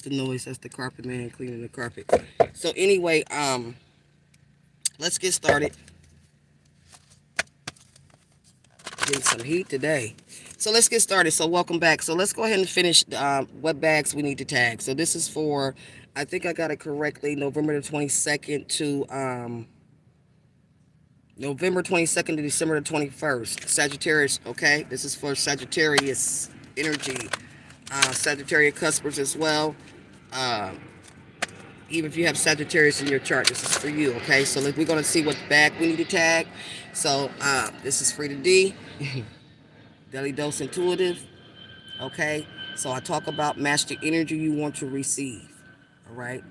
the noise. That's the carpet man cleaning the carpet. So anyway, let's get started. Getting some heat today. So let's get started. So welcome back. So let's go ahead and finish what bags we need to tag. So this is for, I think I got it correctly, November the 22nd to November 22nd to December the 21st. Sagittarius, okay? This is for Sagittarius energy. Sagittarius customers as well. Uh, Even if you have Sagittarius in your chart, this is for you, okay? So we're going to see what bag we need to tag. So this is FREEDA D, Daily Dose Intuitive, okay? So I talk about match the energy you want to receive, all right?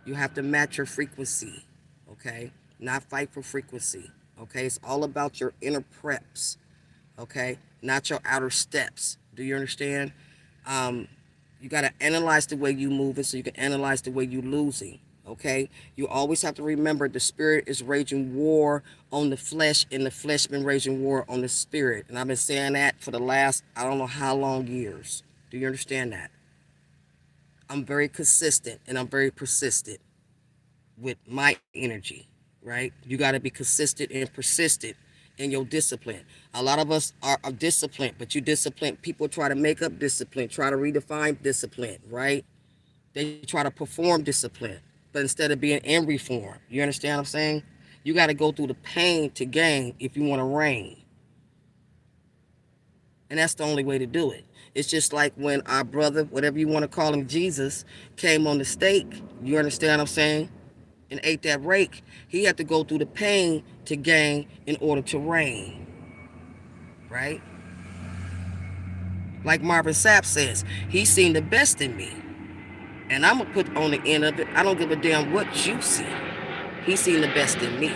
You have to match your frequency, okay? Not fight for frequency, okay? It's all about your inner preps, okay? Not your outer steps. Do you understand? Um, you got to analyze the way you moving so you can analyze the way you losing, okay? You always have to remember the spirit is raging war on the flesh and the flesh been raging war on the spirit. And I've been saying that for the last, I don't know how long years. Do you understand that? I'm very consistent and I'm very persistent with my energy, right? You got to be consistent and persistent in your discipline. A lot of us are disciplined, but you disciplined. People try to make up discipline, try to redefine discipline, right? They try to perform discipline, but instead of being in reform, you understand what I'm saying? You got to go through the pain to gain if you want to reign. And that's the only way to do it. It's just like when our brother, whatever you want to call him, Jesus, came on the stake. You understand what I'm saying? And ate that rake. He had to go through the pain to gain in order to reign. Right? Like Marvin Sapp says, he's seen the best in me. And I'm going to put on the end of it, I don't give a damn what you see. He's seen the best in me.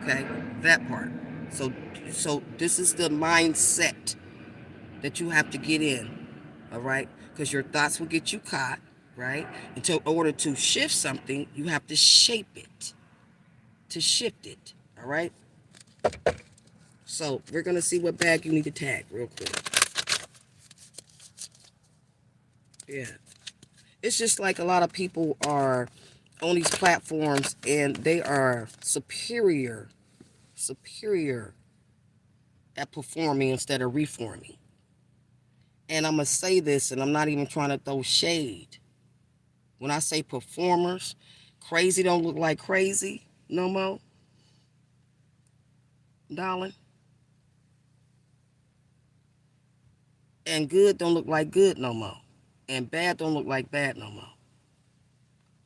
Okay? That part. So so this is the mindset that you have to get in. All right? Because your thoughts will get you caught, right? In order to shift something, you have to shape it. To shift it. All right? So we're going to see what bag you need to tag real quick. Yeah. It's just like a lot of people are on these platforms and they are superior at performing instead of reforming. And I'm going to say this, and I'm not even trying to throw shade. When I say performers, crazy don't look like crazy no more, darling. And good don't look like good no more. And bad don't look like bad no more.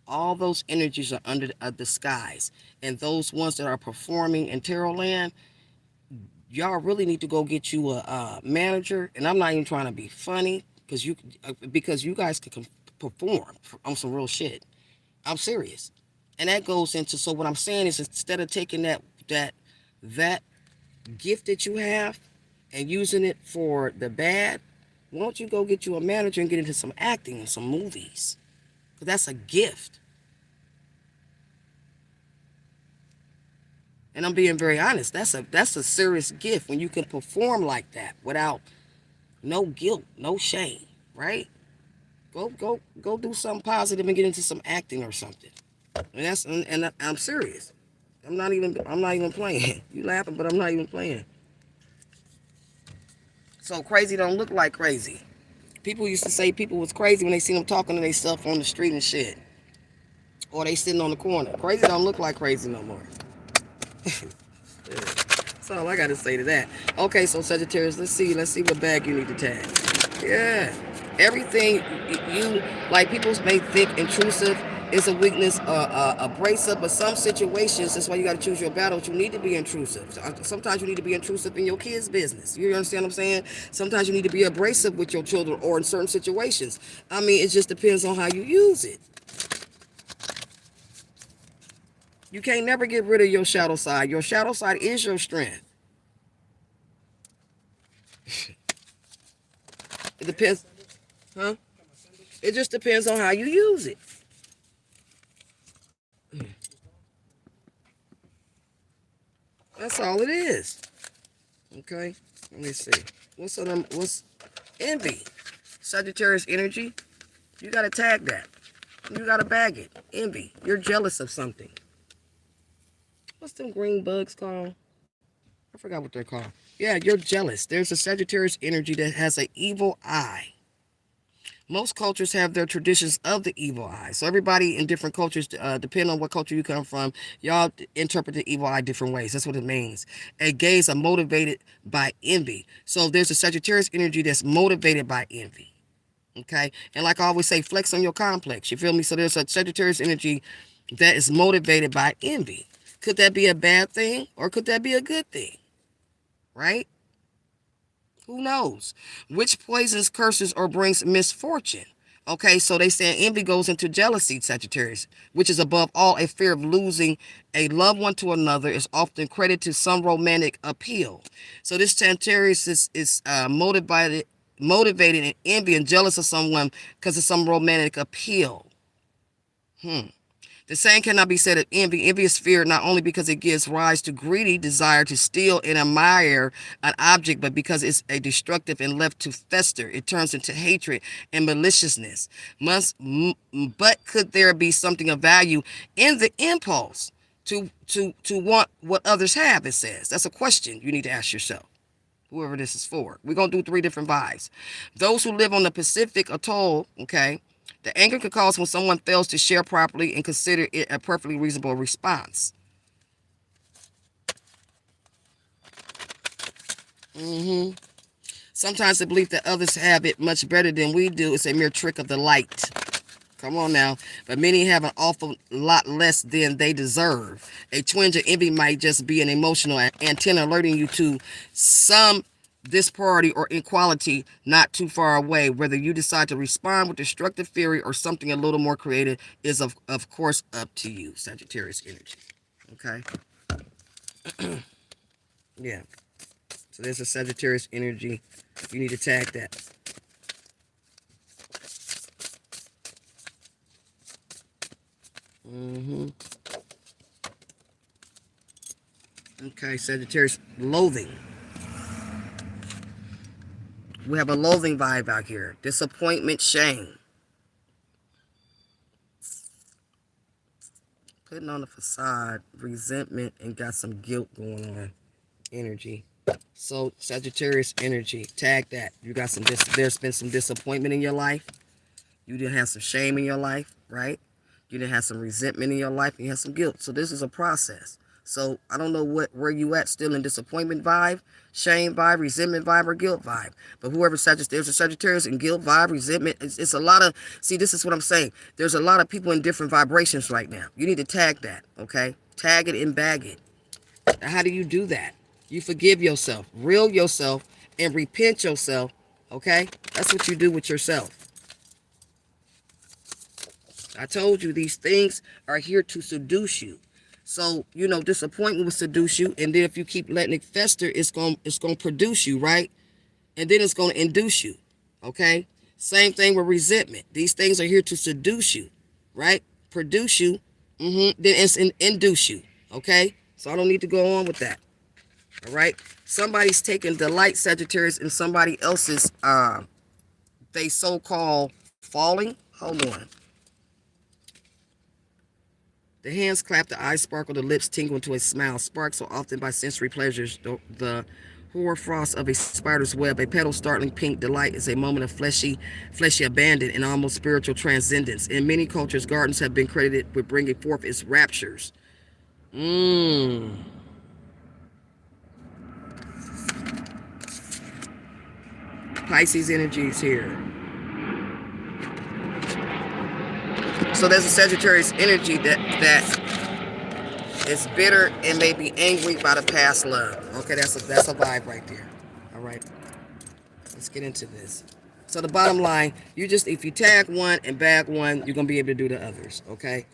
All those energies are under a disguise. And those ones that are performing in Tarot Land, y'all really need to go get you a manager. And I'm not even trying to be funny because you guys can perform on some real shit. I'm serious. And that goes into, so what I'm saying is, instead of taking that gift that you have and using it for the bad, why don't you go get you a manager and get into some acting and some movies? Because that's a gift. And I'm being very honest. That's a serious gift when you can perform like that without no guilt, no shame, right? Go do something positive and get into some acting or something. And I'm serious. I'm not even playing. You laughing, but I'm not even playing. So crazy don't look like crazy. People used to say people was crazy when they seen them talking to themselves on the street and shit. Or they sitting on the corner. Crazy don't look like crazy no more. That's all I got to say to that. Okay, so Sagittarius, let's see what bag you need to tag. Yeah, everything you like. People may think intrusive is a weakness, a brace up, but some situations that's why you got to choose your battles. You need to be intrusive. Sometimes you need to be intrusive in your kids' business. You understand what I'm saying? Sometimes you need to be abrasive with your children or in certain situations. I mean, it just depends on how you use it. You can't never get rid of your shadow side. Your shadow side is your strength. It depends, huh? It just depends on how you use it. That's all it is. Okay. Let me see. What's envy? Sagittarius energy, you got to tag that. You got to bag it. Envy. You're jealous of something. What's them green bugs called? I forgot what they're called. Yeah, you're jealous. There's a Sagittarius energy that has an evil eye. Most cultures have their traditions of the evil eye. So everybody in different cultures, depending on what culture you come from, y'all interpret the evil eye different ways. That's what it means. A gays are motivated by envy. So there's a Sagittarius energy that's motivated by envy. Okay? And like I always say, flex on your complex. You feel me? So there's a Sagittarius energy that is motivated by envy. Could that be a bad thing or could that be a good thing? Right? Who knows? Which poisons, curses, or brings misfortune? Okay, so they say envy goes into jealousy, Sagittarius, which is above all a fear of losing a loved one to another, is often credited to some romantic appeal. So this Sagittarius is motivated in envy and jealous of someone because of some romantic appeal. The same cannot be said of envy. Envy is fear not only because it gives rise to greedy desire to steal and admire an object, but because it's a destructive and left to fester. It turns into hatred and maliciousness. But could there be something of value in the impulse to want what others have, it says? That's a question you need to ask yourself. Whoever this is for. We're going to do 3 different vibes. Those who live on the Pacific Atoll, okay, the anger can cause when someone fails to share properly and consider it a perfectly reasonable response. Sometimes the belief that others have it much better than we do is a mere trick of the light. Come on now. But many have an awful lot less than they deserve. A twinge of envy might just be an emotional antenna alerting you to some disparity or inequality not too far away. Whether you decide to respond with destructive fury or something a little more creative is of course up to you, Sagittarius energy. Okay. Yeah. So there's a Sagittarius energy. You need to tag that. Okay, Sagittarius, loathing. We have a loathing vibe out here. Disappointment, shame. Putting on the facade, resentment, and got some guilt going on. Energy. So, Sagittarius energy, tag that. You got some, there's been some disappointment in your life. You didn't have some shame in your life, right? You didn't have some resentment in your life, and you have some guilt. So this is a process. So I don't know where you at, still in disappointment vibe, shame vibe, resentment vibe, or guilt vibe. But whoever there's a Sagittarius in guilt vibe, resentment. It's a lot of, see, this is what I'm saying. There's a lot of people in different vibrations right now. You need to tag that, okay? Tag it and bag it. Now, how do you do that? You forgive yourself, reel yourself, and repent yourself, okay? That's what you do with yourself. I told you these things are here to seduce you. So, you know, disappointment will seduce you, and then if you keep letting it fester, it's going to produce you, right? And then it's going to induce you, okay? Same thing with resentment. These things are here to seduce you, right? Produce you, then it's induce you, okay? So I don't need to go on with that, all right? Somebody's taking delight, Sagittarius, in somebody else's, they so-called falling. Hold on. The hands clap, the eyes sparkle, the lips tingle into a smile. Sparked so often by sensory pleasures, the hoarfrost of a spider's web. A petal startling pink delight is a moment of fleshy abandon and almost spiritual transcendence. In many cultures, gardens have been credited with bringing forth its raptures. Pisces energy is here. So there's a Sagittarius energy that is bitter and may be angry by the past love. Okay, that's a vibe right there. All right, let's get into this. So the bottom line, if you tag one and bag one, you're gonna be able to do the others. Okay.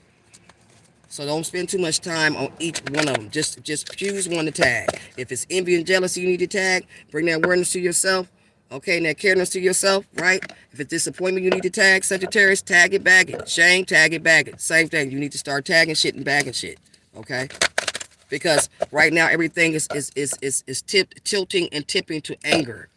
So don't spend too much time on each one of them. Just choose one to tag. If it's envy and jealousy, you need to tag. Bring that awareness to yourself. Okay, and that careness to yourself, right? If it's disappointment, you need to tag. Sagittarius, tag it, bag it. Shame, tag it, bag it. Same thing. You need to start tagging shit and bagging shit. Okay? Because right now everything is tilting and tipping to anger.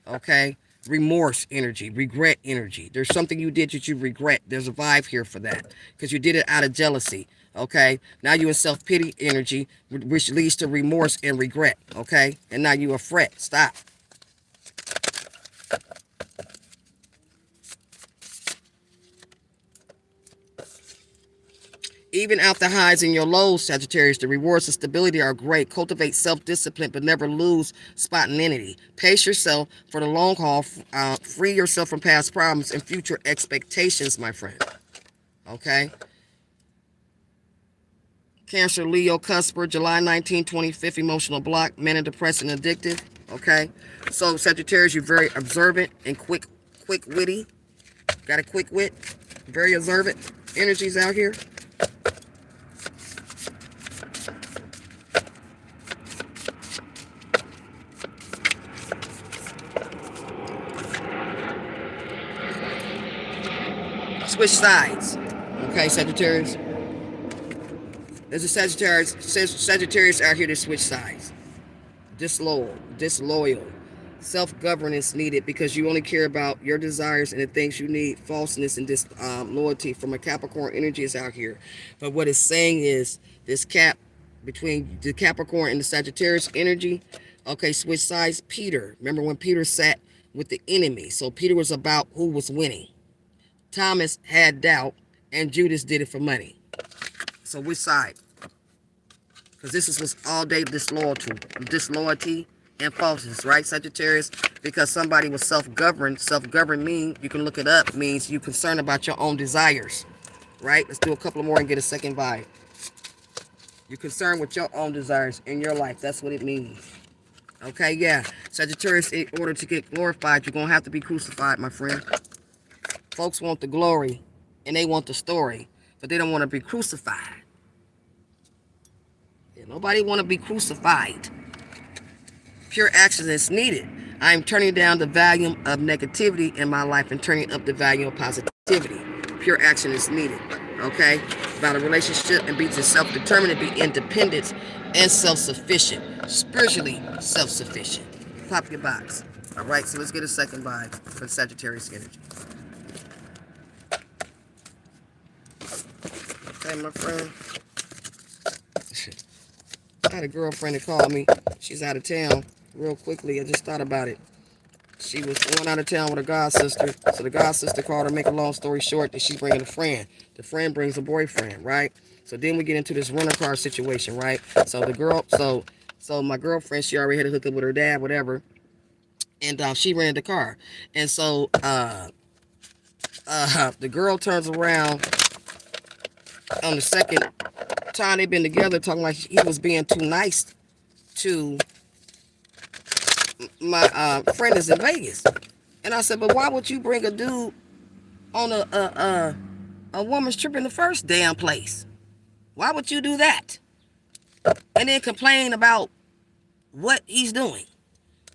Okay? remorse energy, regret energy. There's something you did that you regret. There's a vibe here for that because you did it out of jealousy. Okay, now you in self-pity energy, which leads to remorse and regret. Okay, and now you a fret. Stop. Even out the highs and your lows, Sagittarius, the rewards of stability are great. Cultivate self-discipline, but never lose spontaneity. Pace yourself for the long haul. Free yourself from past problems and future expectations, my friend. Okay? Cancer, Leo, Cusper, July 19, 25th, emotional block, manic, depressed, and addictive. Okay? So, Sagittarius, you're very observant and quick-witty. Got a quick wit. Very observant. Energies out here. Switch sides. Okay, Sagittarius. There's a Sagittarius out here to switch sides. Disloyal. Self-governance needed because you only care about your desires and the things you need. Falseness and disloyalty from a Capricorn energy is out here. But what it's saying is this cap between the Capricorn and the Sagittarius energy. Okay, switch sides. Peter. Remember when Peter sat with the enemy? So Peter was about who was winning. Thomas had doubt, and Judas did it for money. So which side? Because this is what's all day disloyalty and falseness, right, Sagittarius? Because somebody was self-governed. Self-governed means, you can look it up, means you concerned about your own desires, right? Let's do a couple more and get a second vibe. You're concerned with your own desires in your life. That's what it means. Okay, yeah. Sagittarius, in order to get glorified, you're going to have to be crucified, my friend. Folks want the glory, and they want the story, but they don't want to be crucified. Yeah, nobody want to be crucified. Pure action is needed. I am turning down the volume of negativity in my life and turning up the volume of positivity. Pure action is needed. Okay? About a relationship and be just self-determined and be independent and self-sufficient. Spiritually self-sufficient. Pop your box. All right, so let's get a second vibe for Sagittarius energy. Okay, my friend. I had a girlfriend that called me. She's out of town. Real quickly, I just thought about it. She was going out of town with her god sister. So the god sister called her. Make a long story short, that she's bringing a friend. The friend brings a boyfriend, right? So then we get into this rental car situation, right? So the girl, so my girlfriend, she already had a hookup with her dad, whatever, and she rented the car. And so the girl turns around on the second time they've been together, talking like he was being too nice to my friend is in Vegas. And I said, but why would you bring a dude on a woman's trip in the first damn place? Why would you do that? And then complain about what he's doing.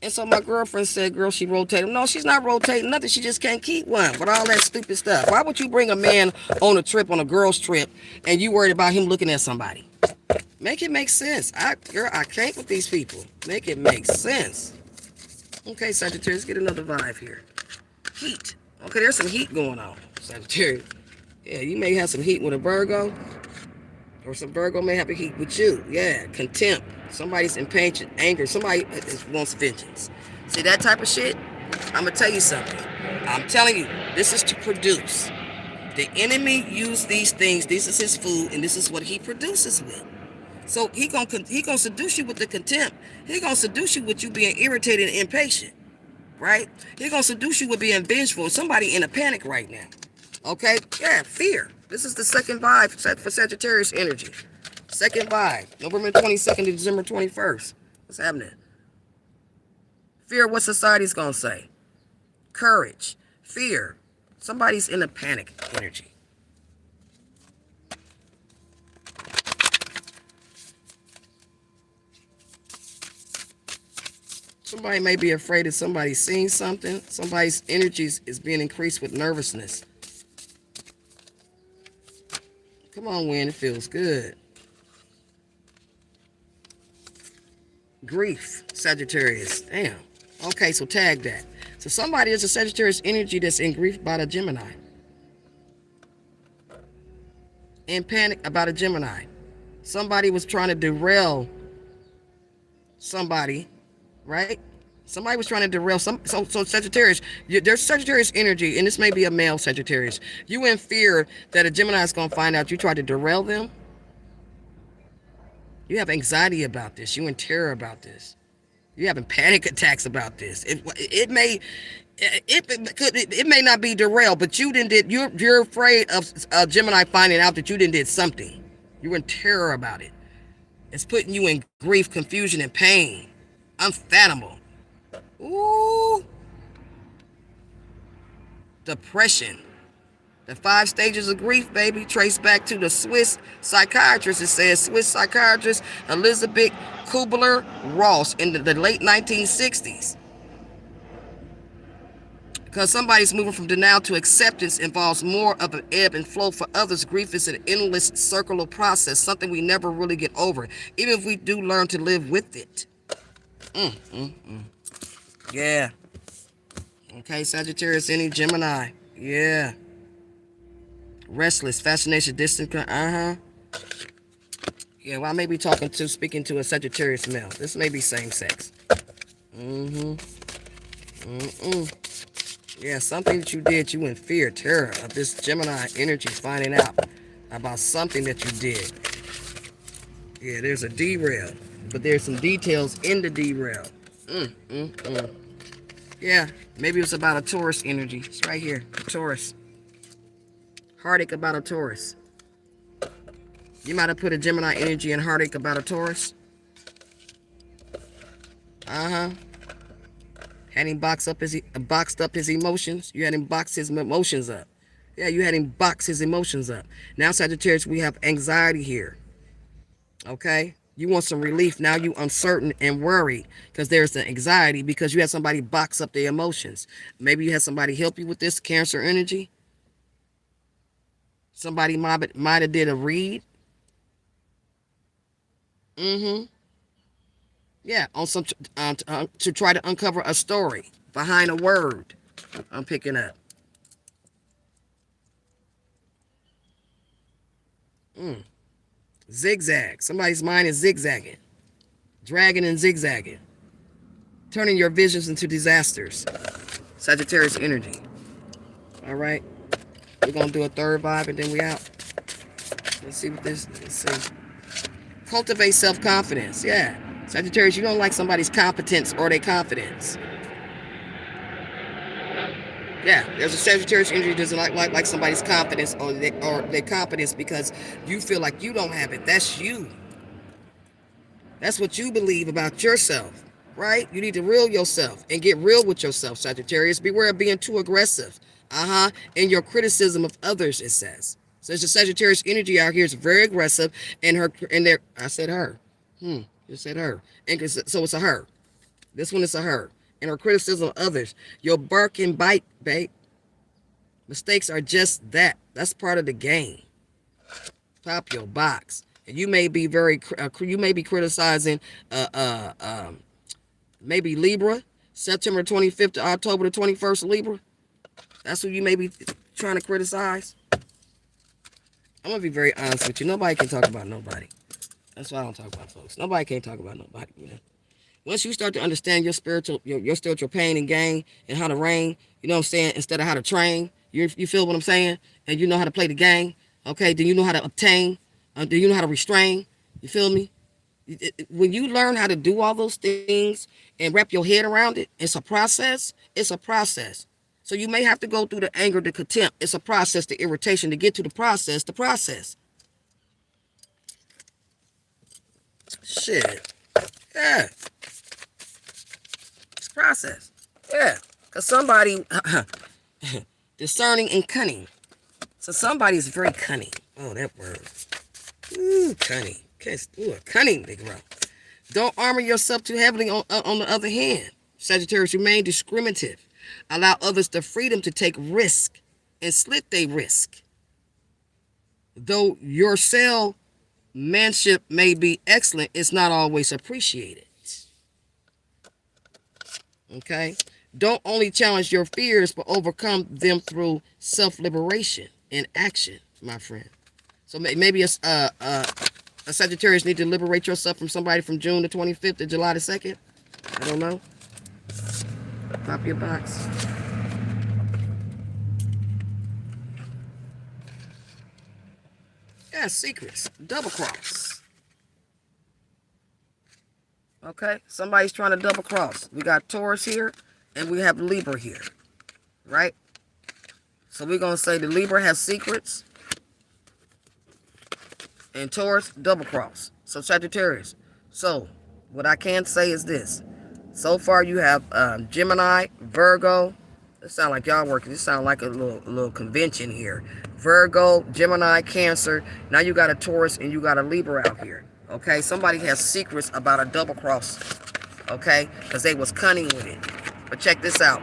And so my girlfriend said, girl, she rotated. No, she's not rotating nothing. She just can't keep one. But all that stupid stuff. Why would you bring a man on a trip, on a girl's trip, and you worried about him looking at somebody? Make it make sense. Girl, I can't with these people. Make it make sense. Okay, Sagittarius, get another vibe here. Heat. Okay, there's some heat going on, Sagittarius. Yeah, you may have some heat with a Virgo, or some Virgo may have a heat with you. Yeah, contempt. Somebody's impatient, anger. Somebody wants vengeance. See that type of shit? I'm going to tell you something. I'm telling you, this is to produce. The enemy used these things. This is his food, and this is what he produces with. So he gonna seduce you with the contempt. He gonna seduce you with you being irritated and impatient, right? He gonna seduce you with being vengeful. Somebody in a panic right now. Okay? Yeah, fear. This is the second vibe for Sagittarius energy. Second vibe, November 22nd to December 21st. What's happening? Fear, what society's gonna say. Courage. Fear. Somebody's in a panic energy. Somebody may be afraid that somebody's seeing something. Somebody's energies is being increased with nervousness. Come on, Win. It feels good. Grief, Sagittarius. Damn. Okay, so tag that. So somebody is a Sagittarius energy that's in grief about a Gemini. In panic about a Gemini. Somebody was trying to derail somebody, right? Somebody was trying to derail so Sagittarius, there's Sagittarius energy, and this may be a male Sagittarius. You in fear that a Gemini is going to find out you tried to derail them. You have anxiety about this. You in terror about this. You having panic attacks about this. It may not be derailed, but you're afraid of Gemini finding out that you did something. You're in terror about it. It's putting you in grief, confusion, and pain. Unfathomable. Ooh. Depression. The 5 stages of grief, baby, trace back to the Swiss psychiatrist. It says Swiss psychiatrist Elizabeth Kubler-Ross in the late 1960s. Because somebody's moving from denial to acceptance involves more of an ebb and flow. For others, grief is an endless circular process, something we never really get over, even if we do learn to live with it. Yeah. Okay, Sagittarius, any Gemini. Yeah. Restless, fascination, distant. Yeah, well, I may be speaking to a Sagittarius male. This may be same sex. Yeah, something that you did, you in fear, terror of this Gemini energy finding out about something that you did. Yeah, there's a derail, but there's some details in the derail. Yeah, maybe it's about a Taurus energy. It's right here, Taurus. Heartache about a Taurus. You might have put a Gemini energy in heartache about a Taurus. Had him boxed up his emotions. You had him box his emotions up. Yeah, you had him box his emotions up. Now, Sagittarius, we have anxiety here. Okay? You want some relief. Now you uncertain and worried because there's the anxiety because you had somebody box up their emotions. Maybe you had somebody help you with this Cancer energy. Somebody might have did a read. Yeah, on some to try to uncover a story behind a word. I'm picking up. Zigzag. Somebody's mind is zigzagging, dragging and zigzagging, turning your visions into disasters. Sagittarius energy. All right, we're gonna do a third vibe and then we out. Let's see what this. Let's see. Cultivate self-confidence. Yeah. Sagittarius, you don't like somebody's competence or their confidence. Yeah, there's a Sagittarius energy that doesn't like somebody's confidence or their competence because you feel like you don't have it. That's you. That's what you believe about yourself, right? You need to reel yourself and get real with yourself, Sagittarius. Beware of being too aggressive. In your criticism of others, it says. So there's a Sagittarius energy out here is very aggressive, and I said her. You said her. And so it's a her. This one is a her. And her criticism of others. You'll bark and bite, babe. Mistakes are just that. That's part of the game. Pop your box. And you may be criticizing maybe Libra, September 25th to October the 21st, Libra. That's who you may be trying to criticize. I'm going to be very honest with you. Nobody can talk about nobody. That's why I don't talk about folks. Nobody can't talk about nobody, man. Once you start to understand your spiritual pain and gain and how to reign, you know what I'm saying, instead of how to train, you feel what I'm saying? And you know how to play the game, okay? Then you know how to obtain, then you know how to restrain, you feel me? When you learn how to do all those things and wrap your head around it, it's a process. It's a process. So you may have to go through the anger, the contempt. It's a process, the irritation to get to the process, Shit. Yeah. It's a process. Yeah. Because somebody, discerning and cunning. So somebody is very cunning. Oh, that word. Ooh, cunning. Ooh, a cunning Negro. Don't armor yourself too heavily on the other hand. Sagittarius, remain discriminative. Allow others the freedom to take risk and split their risk. Though your salesmanship may be excellent, it's not always appreciated. Okay? Don't only challenge your fears, but overcome them through self-liberation and action, my friend. So maybe a Sagittarius need to liberate yourself from somebody from June the 25th to July the 2nd. I don't know. Pop your box. Yeah, secrets. Double cross. Okay, somebody's trying to double cross. We got Taurus here, and we have Libra here, right? So we're going to say the Libra has secrets, and Taurus, double cross. So Sagittarius. So what I can say is this. So far you have Gemini, Virgo. It sounds like y'all working. This sounds like a little convention here. Virgo, Gemini, Cancer. Now you got a Taurus and you got a Libra out here. Okay, somebody has secrets about a double cross. Okay, because they was cunning with it. But check this out.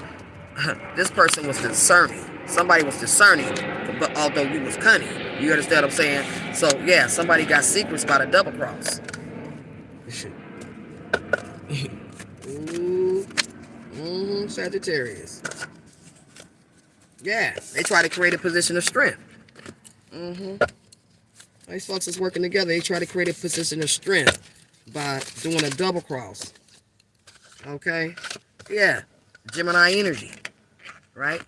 This person was discerning. Somebody was discerning, but although you was cunning. You understand what I'm saying? So yeah, somebody got secrets about a double cross. Ooh, Sagittarius. Yeah, they try to create a position of strength. These folks is working together. They try to create a position of strength by doing a double cross. Okay? Yeah. Gemini energy. Right?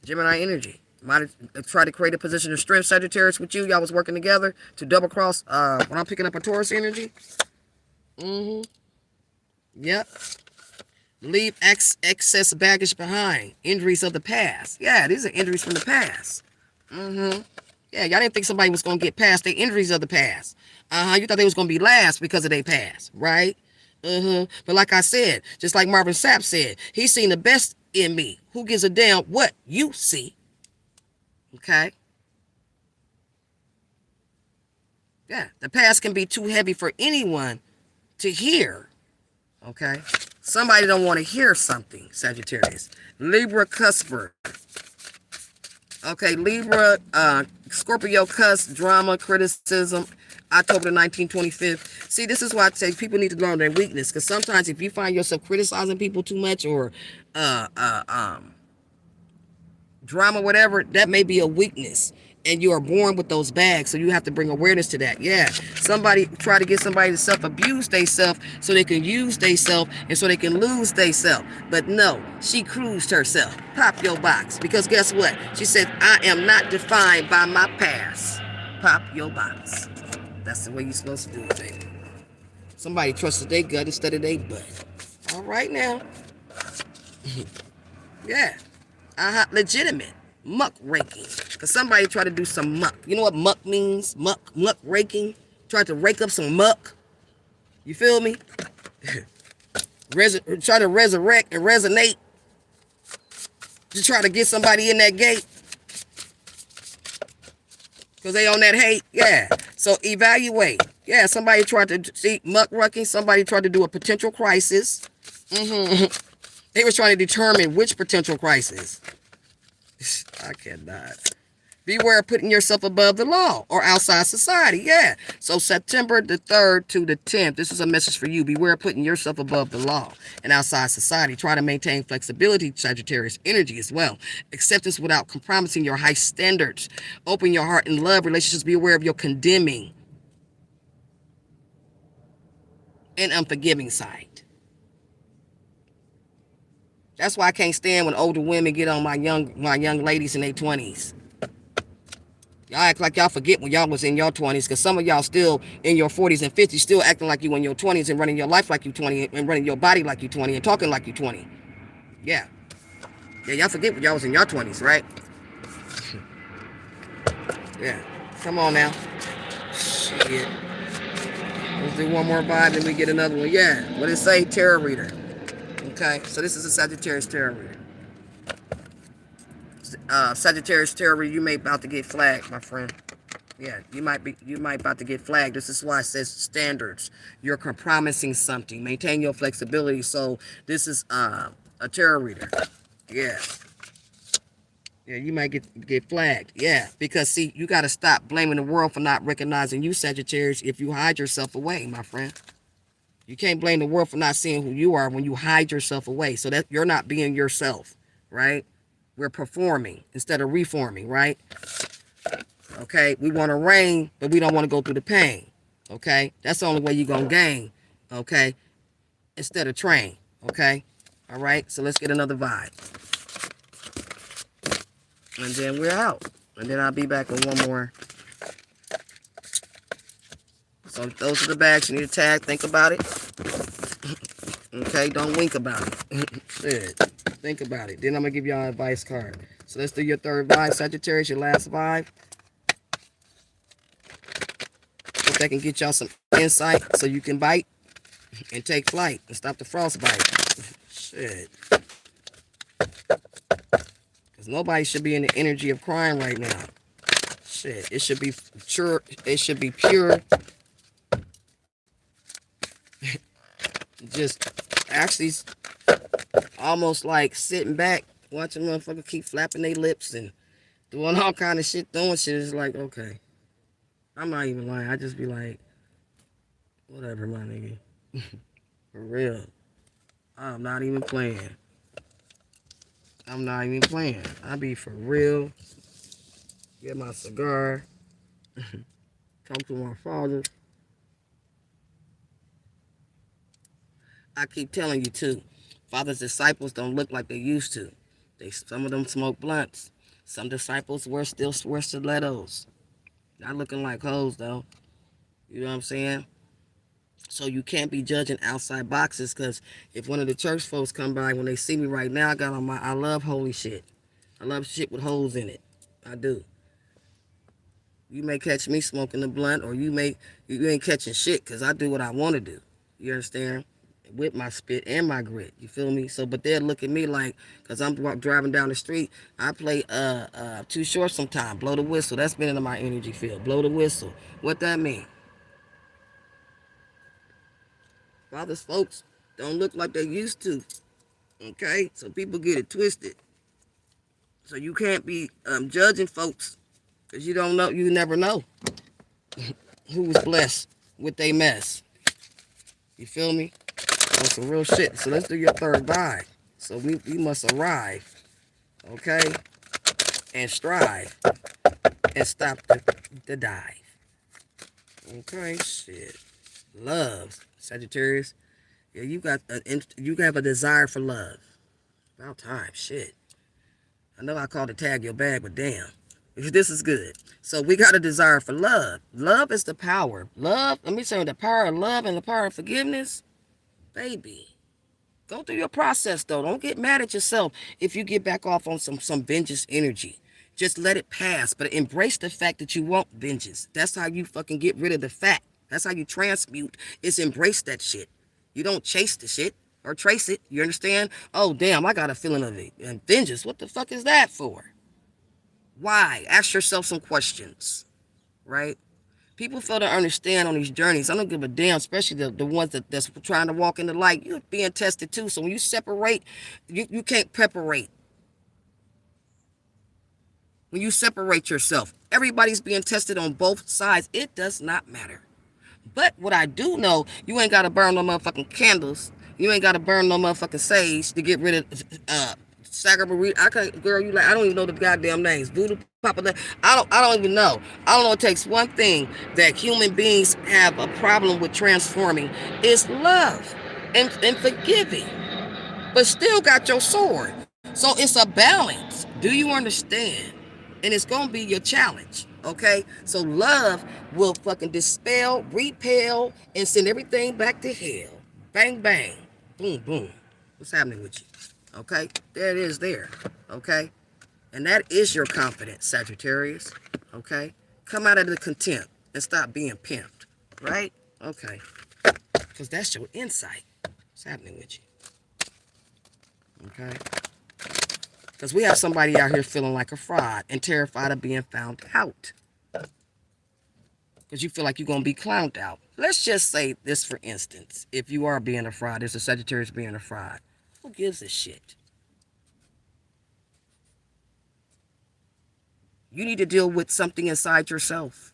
Gemini energy. Might try to create a position of strength, Sagittarius, with you. Y'all was working together to double cross when I'm picking up a Taurus energy. Yep. Leave excess baggage behind. Injuries of the past. Yeah, these are injuries from the past. Yeah, y'all didn't think somebody was going to get past the injuries of the past. You thought they was going to be last because of their past, right? But like I said, just like Marvin Sapp said, he's seen the best in me. Who gives a damn what you see? Okay? Yeah, the past can be too heavy for anyone to hear. Okay? Somebody don't want to hear something, Sagittarius. Libra cusper. Okay, Libra, Scorpio cuss, drama, criticism, October the 19th, 25th. See, this is why I say people need to learn their weakness. Because sometimes if you find yourself criticizing people too much or drama, whatever, that may be a weakness. And you are born with those bags, so you have to bring awareness to that. Yeah, somebody try to get somebody to self-abuse theyself so they can use theyself and so they can lose theyself. But no, she cruised herself. Pop your box. Because guess what? She said, I am not defined by my past. Pop your box. That's the way you're supposed to do it, baby. Somebody trusted their gut instead of their butt. All right now. Yeah. Legitimate. Muck raking. Because somebody tried to do some muck. You know what muck means? Muck raking. Tried to rake up some muck. You feel me? Try to resurrect and resonate. Just try to get somebody in that gate. Because they on that hate. Yeah. So evaluate. Yeah, somebody tried to see muck rucking. Somebody tried to do a potential crisis. They was trying to determine which potential crisis. I cannot. Beware of putting yourself above the law or outside society. Yeah. So September the 3rd to the 10th, this is a message for you. Beware of putting yourself above the law and outside society. Try to maintain flexibility, Sagittarius energy as well. Acceptance without compromising your high standards. Open your heart and love relationships. Be aware of your condemning and unforgiving side. That's why I can't stand when older women get on my young ladies in their 20s. Y'all act like y'all forget when y'all was in your 20s, because some of y'all still in your 40s and 50s, still acting like you in your 20s and running your life like you 20 and running your body like you 20 and talking like you 20. Yeah. Yeah, y'all forget when y'all was in your 20s, right? Yeah. Come on now. Shit. Let's do one more vibe, then we get another one. Yeah. What it say? Tarot reader. Okay, so this is a Sagittarius tarot reader. Sagittarius tarot reader, you may about to get flagged, my friend. Yeah, you might about to get flagged. This is why it says standards. You're compromising something. Maintain your flexibility. So this is a tarot reader. Yeah. Yeah, you might get flagged. Yeah, because see, you got to stop blaming the world for not recognizing you, Sagittarius, if you hide yourself away, my friend. You can't blame the world for not seeing who you are when you hide yourself away. So that you're not being yourself, right? We're performing instead of reforming, right? Okay, we want to reign, but we don't want to go through the pain. Okay, that's the only way you're gonna gain. Okay, instead of train. Okay, all right. So let's get another vibe, and then we're out. And then I'll be back with one more. So those are the bags you need to tag. Think about it. Okay, don't wink about it. Shit, think about it. Then I'm gonna give y'all an advice card. So let's do your third vibe, Sagittarius. Your last vibe. If that can get y'all some insight, so you can bite and take flight and stop the frostbite. Shit. Because nobody should be in the energy of crying right now. Shit. It should be pure. It should be pure. Just actually almost like sitting back, watching motherfuckers keep flapping their lips and doing all kind of shit, throwing shit. It's like, okay. I'm not even lying. I just be like, whatever, my nigga. For real. I'm not even playing. I'm not even playing. I be for real. Get my cigar. Talk to my father. I keep telling you too. Father's disciples don't look like they used to. Some of them smoke blunts. Some disciples wear stilettos. Not looking like hoes though. You know what I'm saying? So you can't be judging outside boxes, because if one of the church folks come by, when they see me right now, I got on I love holy shit. I love shit with holes in it. I do. You may catch me smoking a blunt, or you ain't catching shit, because I do what I want to do. You understand? With my spit and my grit. You feel me? So, but they'll look at me like, because I'm driving down the street, I play Too Short sometime. Blow the whistle. That's been in my energy field. Blow the whistle. What that mean? Father's folks don't look like they used to. Okay? So people get it twisted. So you can't be judging folks, because you don't know. You never know who was blessed with they mess. You feel me? On some real shit. So let's do your third vibe. So we must arrive, okay, and strive, and stop the dive. Okay, shit. Love, Sagittarius. Yeah, you have a desire for love. About time, shit. I know I called it tag your bag, but damn, this is good. So we got a desire for love. Love is the power. Love. Let me tell you, the power of love and the power of forgiveness, baby. Go through your process, though. Don't get mad at yourself if you get back off on some vengeance energy. Just let it pass, but embrace the fact that you want vengeance. That's how you fucking get rid of the fact. That's how you transmute. Is embrace that shit. You don't chase the shit or trace it. You understand? Oh, damn, I got a feeling of it. And vengeance, what the fuck is that for? Why? Ask yourself some questions, right? People fail to understand on these journeys. I don't give a damn, especially the ones that's trying to walk in the light. You're being tested too. So when you separate, you can't preparate. When you separate yourself, everybody's being tested on both sides. It does not matter. But what I do know, you ain't got to burn no motherfucking candles. You ain't got to burn no motherfucking sage to get rid of Sacramento. I can't, girl. You like, I don't even know the goddamn names. Voodoo, Papa. I don't even know. I don't know. It takes one thing that human beings have a problem with transforming is love and forgiving, but still got your sword. So it's a balance. Do you understand? And it's gonna be your challenge. Okay? So love will fucking dispel, repel, and send everything back to hell. Bang bang. Boom boom. What's happening with you? Okay? There it is there. Okay? And that is your confidence, Sagittarius. Okay? Come out of the contempt and stop being pimped. Right? Okay. Because that's your insight. What's happening with you? Okay? Because we have somebody out here feeling like a fraud and terrified of being found out. Because you feel like you're going to be clowned out. Let's just say this, for instance. If you are being a fraud, there's a Sagittarius being a fraud. Who gives a shit? You need to deal with something inside yourself.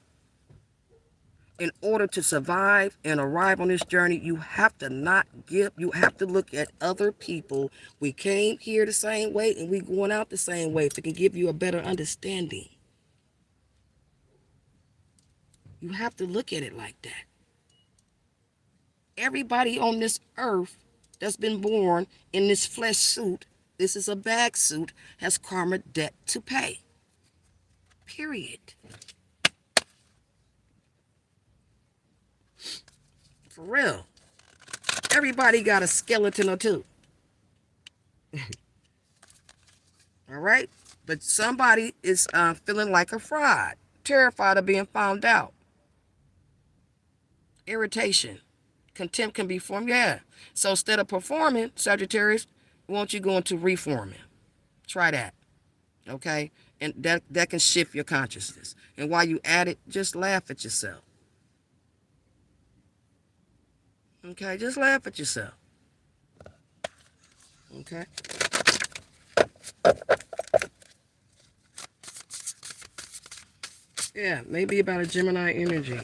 in order to survive and arrive on this journey, you have to not give, you have to look at other people. We came here the same way and we going out the same way. If it can give you a better understanding, you have to look at it like that. Everybody on this earth that's been born in this flesh suit, this is a bag suit, has karma debt to pay. Period. For real. Everybody got a skeleton or two. All right? But somebody is feeling like a fraud, terrified of being found out. Irritation. Contempt can be formed. Yeah. So instead of performing, Sagittarius, won't you go into reforming? Try that. Okay? And that can shift your consciousness. And while you at it, just laugh at yourself. Okay? Just laugh at yourself. Okay? Yeah, maybe about a Gemini energy.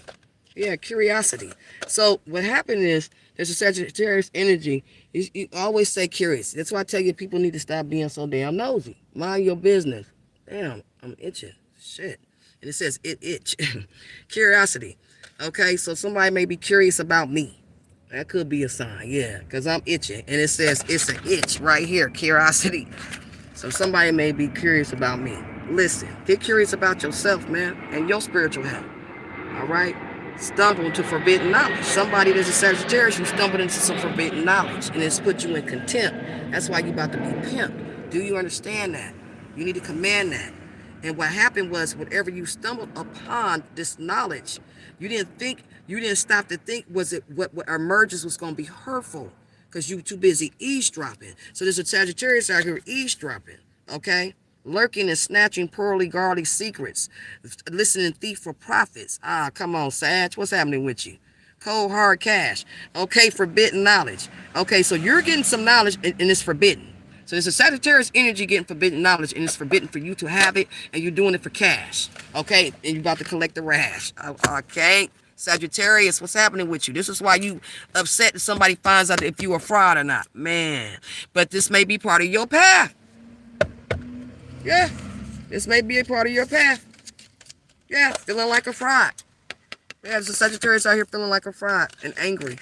Yeah, curiosity. So what happened is, there's a Sagittarius energy. You always say curious. That's why I tell you people need to stop being so damn nosy. Mind your business. Damn, I'm itching. Shit. And it says it itch. Curiosity. Okay, so somebody may be curious about me. That could be a sign, yeah, because I'm itching. And it says it's an itch right here, curiosity. So somebody may be curious about me. Listen, get curious about yourself, man, and your spiritual health. All right? Stumble into forbidden knowledge. Somebody that's a Sagittarius, you stumbled into some forbidden knowledge, and it's put you in contempt. That's why you about to be pimped. Do you understand that? You need to command that. And what happened was, whatever you stumbled upon this knowledge, you didn't stop to think, was it what emerges was going to be hurtful, because you were too busy eavesdropping. So there's a Sagittarius out here eavesdropping, okay? Lurking and snatching poorly guarded secrets, listening thief for profits. Ah, come on, Sag, what's happening with you? Cold hard cash. Okay, forbidden knowledge. Okay, so you're getting some knowledge and it's forbidden. So there's a Sagittarius energy getting forbidden knowledge, and it's forbidden for you to have it, and you're doing it for cash. Okay, and you're about to collect the rash. Okay, Sagittarius, what's happening with you? This is why you upset if somebody finds out if you a fraud or not. Man, but this may be part of your path. Yeah, this may be a part of your path. Yeah, feeling like a fraud. Yeah, there's a Sagittarius out here feeling like a fraud and angry.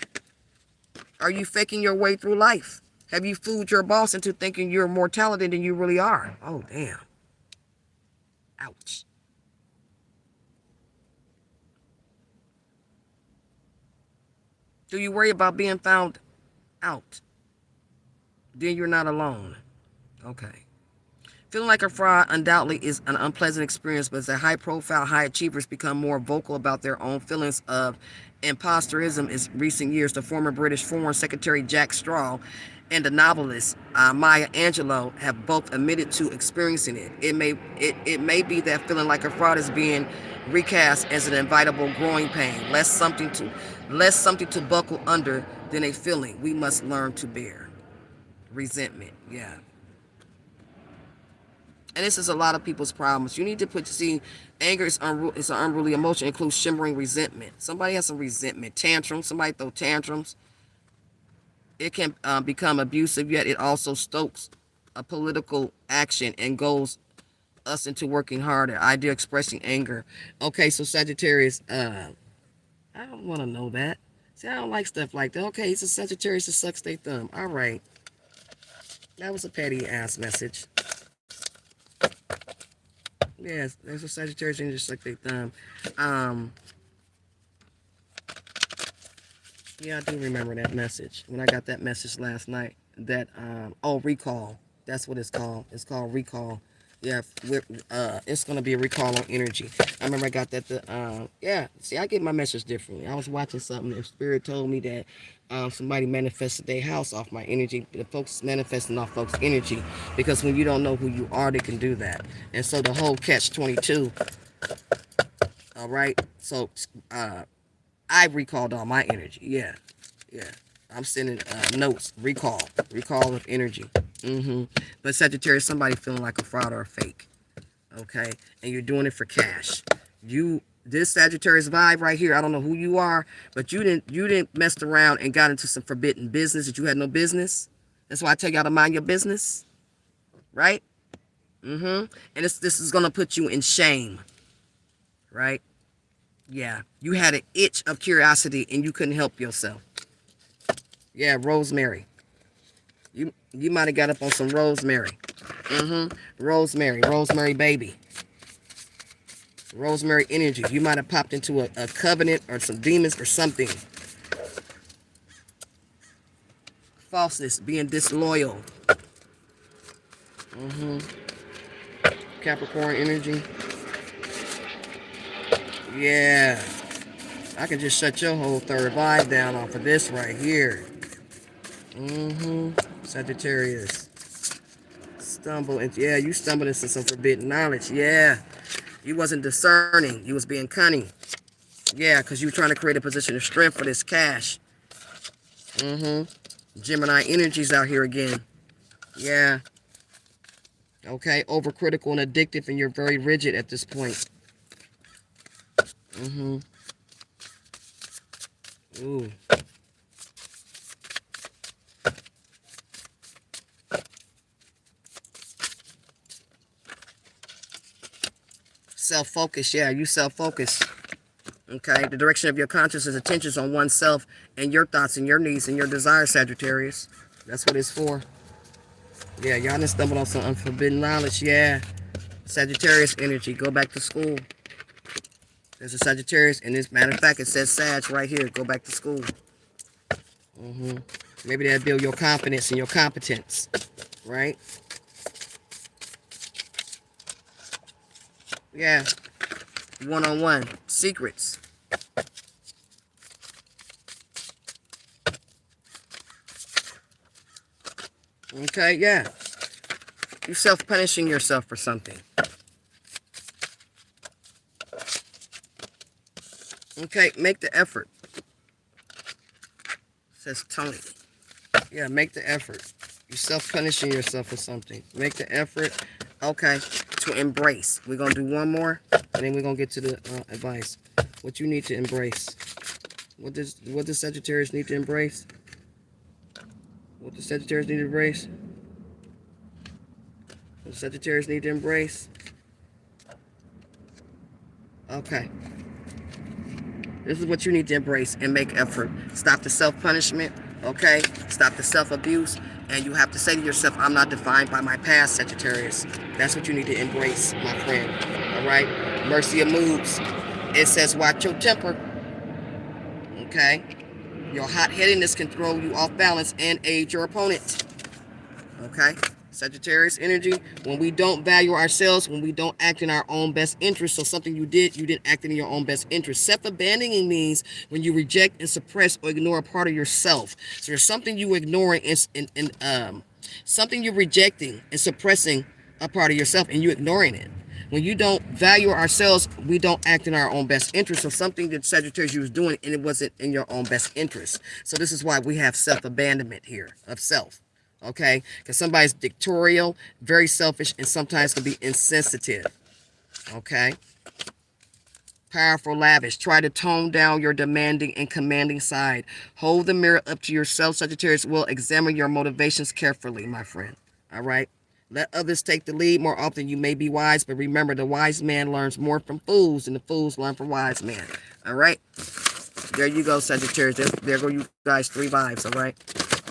Are you faking your way through life? Have you fooled your boss into thinking you're more talented than you really are? Oh, damn. Ouch. Do you worry about being found out? Then you're not alone. Okay. Feeling like a fraud undoubtedly is an unpleasant experience, but as the high-profile high achievers become more vocal about their own feelings of imposterism in recent years, the former British Foreign Secretary Jack Straw and the novelist Maya Angelou have both admitted to experiencing it. It may be that feeling like a fraud is being recast as an inevitable growing pain, less something to buckle under than a feeling we must learn to bear. Resentment, yeah. And this is a lot of people's problems. You need to see, anger is an unruly emotion. It includes shimmering resentment. Somebody has some resentment. Tantrums. Somebody throw tantrums. It can become abusive, yet it also stokes a political action and goes us into working harder. Idea expressing anger. Okay, so Sagittarius, I don't want to know that. See, I don't like stuff like that. Okay, it's a Sagittarius that sucks their thumb. All right. That was a petty ass message. Yes, there's a Sagittarius and just suck their thumb. Yeah, I do remember that message. When I got that message last night, that recall. That's what it's called. It's called recall. Yeah, it's gonna be a recall on energy. I remember I got that. Yeah. See, I get my message differently. I was watching something. The spirit told me that somebody manifested their house off my energy. The folks manifesting off folks' energy, because when you don't know who you are, they can do that. And so the whole catch-22. All right. So I recalled all my energy. Yeah. I'm sending notes. Recall of energy. But Sagittarius, somebody feeling like a fraud or a fake. Okay, and you're doing it for cash. You This Sagittarius vibe right here, I don't know who you are, but you didn't mess around and got into some forbidden business that you had no business. That's why I tell y'all to mind your business, right? And this is gonna put you in shame, right? Yeah, you had an itch of curiosity and you couldn't help yourself. Yeah, rosemary. You might have got up on some rosemary. Rosemary baby. Rosemary energy. You might have popped into a covenant or some demons or something. Falseness, being disloyal. Capricorn energy. Yeah. I can just shut your whole third vibe down off of this right here. Sagittarius. You stumbled into some forbidden knowledge. Yeah. You wasn't discerning. You was being cunning. Yeah, because you were trying to create a position of strength for this cash. Gemini energies out here again. Yeah. Okay, overcritical and addictive, and you're very rigid at this point. Ooh. Self-focus, yeah, you self-focus. Okay, the direction of your consciousness attention is on oneself and your thoughts and your needs and your desires, Sagittarius. That's what it's for. Yeah, y'all done stumbled on some unforbidden knowledge, yeah. Sagittarius energy, go back to school. There's a Sagittarius, and as a matter of fact, it says Sag right here, go back to school. Maybe that'll build your confidence and your competence, right? Yeah. One-on-one. Secrets. Okay, yeah. You self-punishing yourself for something. Okay, make the effort. Says Tony. Yeah, make the effort. You're self-punishing yourself for something. Make the effort. Okay, to embrace. We're going to do one more, and then we're going to get to the advice. What you need to embrace. What does Sagittarius need to embrace? What does Sagittarius need to embrace? What does Sagittarius need to embrace? Okay. This is what you need to embrace and make effort. Stop the self-punishment, okay? Stop the self-abuse. And you have to say to yourself, I'm not defined by my past, Sagittarius. That's what you need to embrace, my friend. All right? Mercy of moods. It says, watch your temper. Okay? Your hot-headedness can throw you off balance and aid your opponent. Okay? Sagittarius energy, when we don't value ourselves, when we don't act in our own best interest, so something you didn't act in your own best interest. Self-abandoning means when you reject and suppress or ignore a part of yourself. So there's something you ignoring and something you're rejecting and suppressing a part of yourself and you ignoring it. When you don't value ourselves, we don't act in our own best interest. So something that Sagittarius you was doing and it wasn't in your own best interest. So this is why we have self-abandonment here of self. Okay, because somebody's dictatorial, very selfish, and sometimes can be insensitive. Okay, powerful, lavish. Try to tone down your demanding and commanding side. Hold the mirror up to yourself, Sagittarius. Will examine your motivations carefully, my friend. All right. Let others take the lead. More often you may be wise, but remember the wise man learns more from fools than the fools learn from wise men. All right. There you go, Sagittarius. There go you guys, 3 vibes. All right.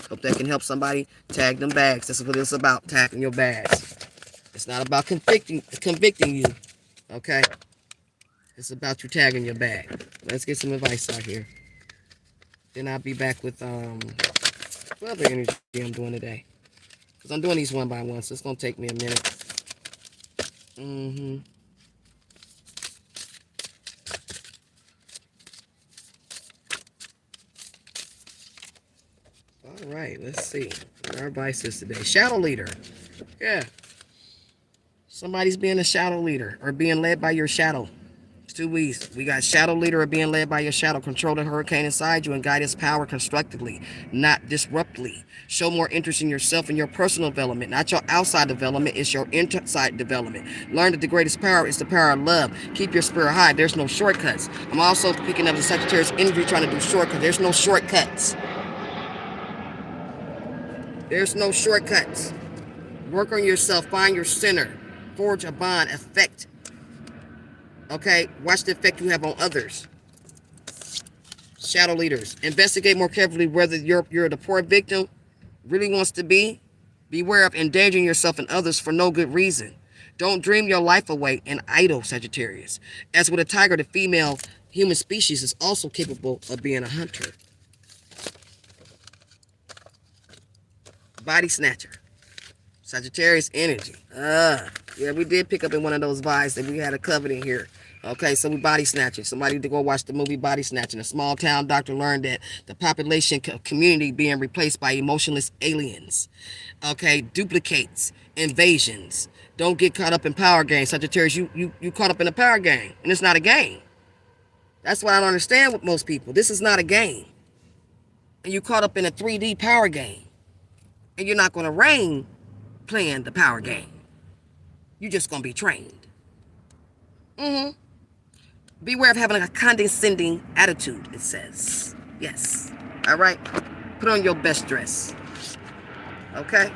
Hope that can help somebody. Tag them bags. That's what it's about, tagging your bags. It's not about convicting you, okay? It's about you tagging your bag. Let's get some advice out here. Then I'll be back with what other energy I'm doing today. Because I'm doing these one by one, so it's going to take me a minute. All right, let's see what our advice is today. Shadow leader. Yeah. Somebody's being a shadow leader or being led by your shadow. 2 weeks. We got shadow leader or being led by your shadow. Control the hurricane inside you and guide its power constructively, not disruptively. Show more interest in yourself and your personal development, not your outside development. It's your inside development. Learn that the greatest power is the power of love. Keep your spirit high. There's no shortcuts. I'm also picking up the Sagittarius energy trying to do shortcuts. There's no shortcuts. There's no shortcuts. Work on yourself. Find your center. Forge a bond. Effect. Okay, watch the effect you have on others. Shadow leaders. Investigate more carefully whether you're the poor victim really wants to be. Beware of endangering yourself and others for no good reason. Don't dream your life away and idle, Sagittarius. As with a tiger, the female human species is also capable of being a hunter. Body snatcher. Sagittarius energy. Yeah, we did pick up in one of those vibes that we had a covenant here. Okay, so we body snatching. Somebody to go watch the movie Body Snatching. A small town doctor learned that the population community being replaced by emotionless aliens. Okay, duplicates, invasions. Don't get caught up in power games. Sagittarius, you caught up in a power game, and it's not a game. That's what I don't understand with most people. This is not a game. And you caught up in a 3D power game. And you're not going to reign playing the power game. You're just going to be trained. Beware of having a condescending attitude, it says. Yes. All right? Put on your best dress. Okay?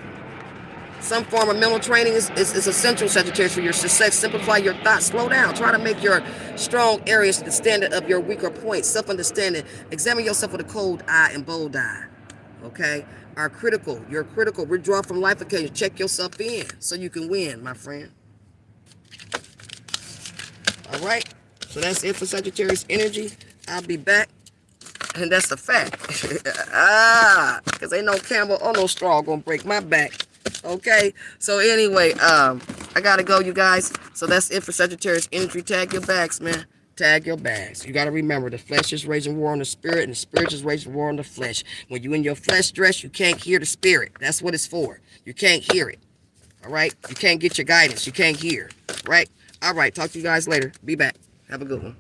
Some form of mental training is essential, Sagittarius, for your success. Simplify your thoughts. Slow down. Try to make your strong areas the standard of your weaker points. Self-understanding. Examine yourself with a cold eye and bold eye. Okay? Are critical. You're critical. Withdraw from life occasions. Check yourself in so you can win, my friend. All right? So that's it for Sagittarius energy. I'll be back. And that's a fact. Because ain't no camel or no straw gonna break my back. Okay? So anyway, I gotta go, you guys. So that's it for Sagittarius energy. Tag your bags, man. Tag your bags. You gotta remember, the flesh is waging war on the spirit, and the spirit is waging war on the flesh. When you in your flesh dress, you can't hear the spirit. That's what it's for. You can't hear it. All right? You can't get your guidance. You can't hear. Right? All right. Talk to you guys later. Be back. Have a good one.